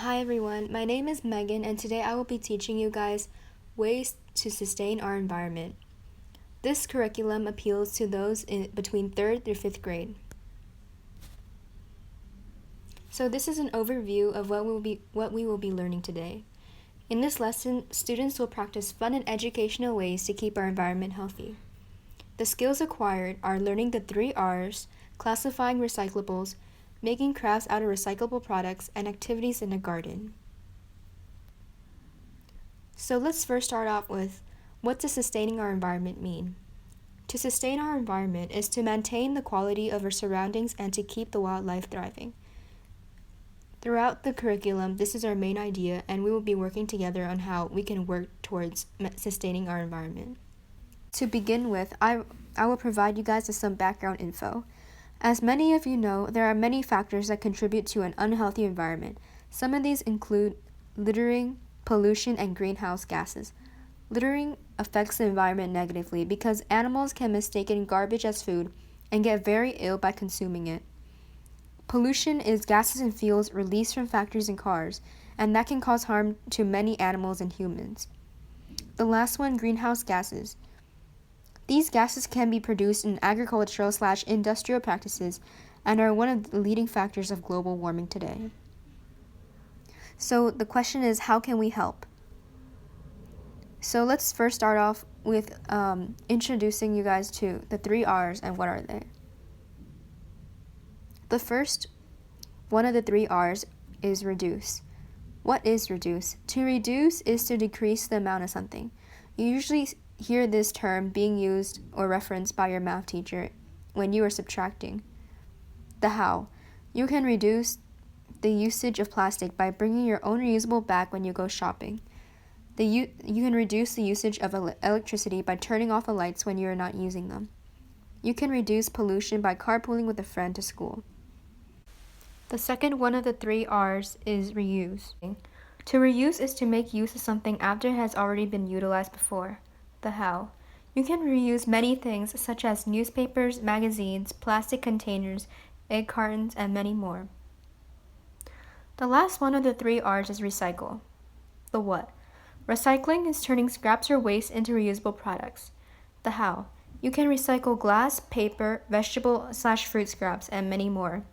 Hi everyone, my name is Megan and today I will be teaching you guys ways to sustain our environment. This curriculum appeals to those between 3rd through 5th grade. So this is an overview of what we will be learning today. In this lesson, students will practice fun and educational ways to keep our environment healthy. The skills acquired are learning the 3 R's, classifying recyclables, making crafts out of recyclable products, and activities in the garden. So let's first start off with, what does sustaining our environment mean? To sustain our environment is to maintain the quality of our surroundings and to keep the wildlife thriving. Throughout the curriculum, this is our main idea, and we will be working together on how we can work towards sustaining our environment. To begin with, I will provide you guys with some background info. As many of you know, there are many factors that contribute to an unhealthy environment. Some of these include littering, pollution, and greenhouse gases. Littering affects the environment negatively because animals can mistake garbage as food and get very ill by consuming it. Pollution is gases and fuels released from factories and cars, and that can cause harm to many animals and humans. The last one, greenhouse gases. These gases can be produced in agricultural/industrial practices and are one of the leading factors of global warming today. So the question is, how can we help? So let's first start off with introducing you guys to the 3 R's and what are they. The first one of the 3 R's is reduce. What is reduce? To reduce is to decrease the amount of something. You usually hear this term being used or referenced by your math teacher when you are subtracting. The how. You can reduce the usage of plastic by bringing your own reusable bag when you go shopping. You can reduce the usage of electricity by turning off the lights when you are not using them. You can reduce pollution by carpooling with a friend to school. The second one of the 3 R's is reuse. To reuse is to make use of something after it has already been utilized before. The how. You can reuse many things such as newspapers, magazines, plastic containers, egg cartons, and many more. The last one of the 3 R's is recycle. The what? Recycling is turning scraps or waste into reusable products. The how. You can recycle glass, paper, vegetable/fruit scraps, and many more.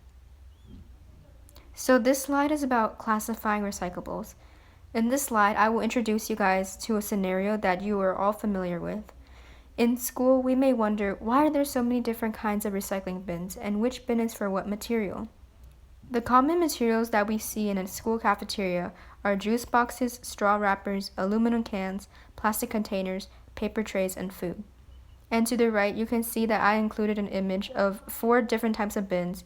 So this slide is about classifying recyclables. In this slide, I will introduce you guys to a scenario that you are all familiar with. In school, we may wonder, why are there so many different kinds of recycling bins, and which bin is for what material? The common materials that we see in a school cafeteria are juice boxes, straw wrappers, aluminum cans, plastic containers, paper trays, and food. And to the right, you can see that I included an image of 4 different types of bins,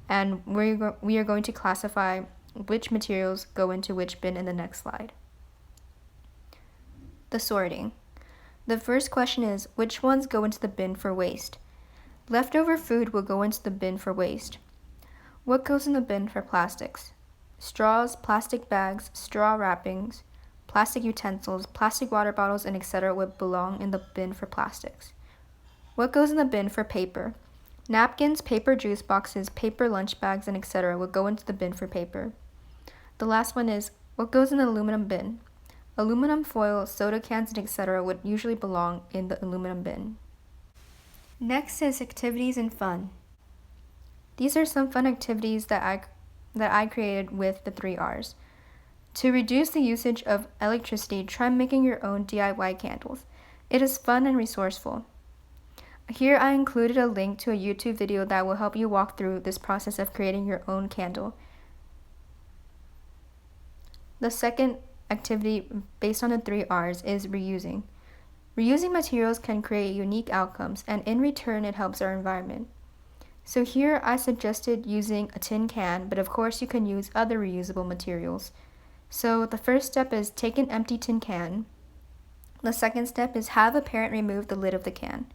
and we are going to classify which materials go into which bin in the next slide. The sorting. The first question is, which ones go into the bin for waste? Leftover food will go into the bin for waste. What goes in the bin for plastics? Straws, plastic bags, straw wrappings, plastic utensils, plastic water bottles, and etc. would belong in the bin for plastics. What goes in the bin for paper? Napkins, paper juice boxes, paper lunch bags, and etc. would go into the bin for paper. The last one is, what goes in the aluminum bin? Aluminum foil, soda cans, and etc. would usually belong in the aluminum bin. Next is activities and fun. These are some fun activities that I created with the 3 R's. To reduce the usage of electricity, try making your own DIY candles. It is fun and resourceful. Here I included a link to a YouTube video that will help you walk through this process of creating your own candle. The second activity based on the 3 R's is reusing. Reusing materials can create unique outcomes, and in return it helps our environment. So here I suggested using a tin can, but of course you can use other reusable materials. So the first step is take an empty tin can. The second step is have a parent remove the lid of the can.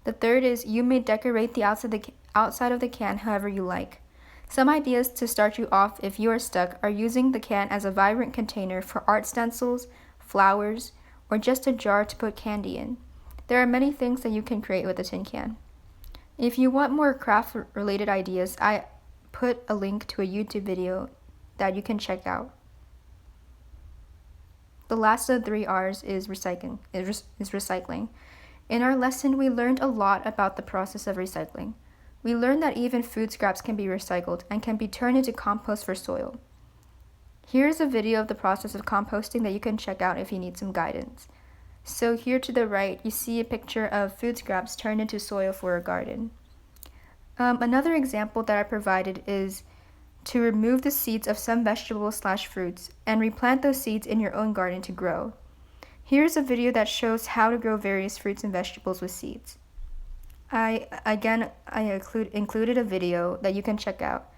The third is you may decorate the outside of the can however you like. Some ideas to start you off if you are stuck are using the can as a vibrant container for art stencils, flowers, or just a jar to put candy in. There are many things that you can create with a tin can. If you want more craft-related ideas, I put a link to a YouTube video that you can check out. The last of the 3 R's is recycling. In our lesson, we learned a lot about the process of recycling. We learned that even food scraps can be recycled and can be turned into compost for soil. Here's a video of the process of composting that you can check out if you need some guidance. So here to the right, you see a picture of food scraps turned into soil for a garden. Another example that I provided is to remove the seeds of some vegetables/fruits and replant those seeds in your own garden to grow. Here's a video that shows how to grow various fruits and vegetables with seeds. I included a video that you can check out.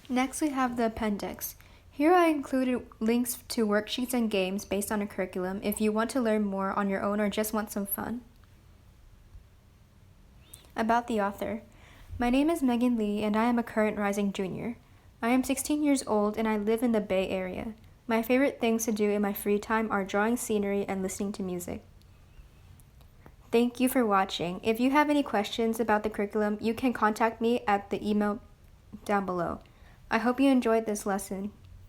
Next, we have the appendix. Here I included links to worksheets and games based on a curriculum if you want to learn more on your own or just want some fun. About the author. My name is Megan Lee and I am a current rising junior. I am 16 years old and I live in the Bay Area. My favorite things to do in my free time are drawing scenery and listening to music. Thank you for watching. If you have any questions about the curriculum, you can contact me at the email down below. I hope you enjoyed this lesson.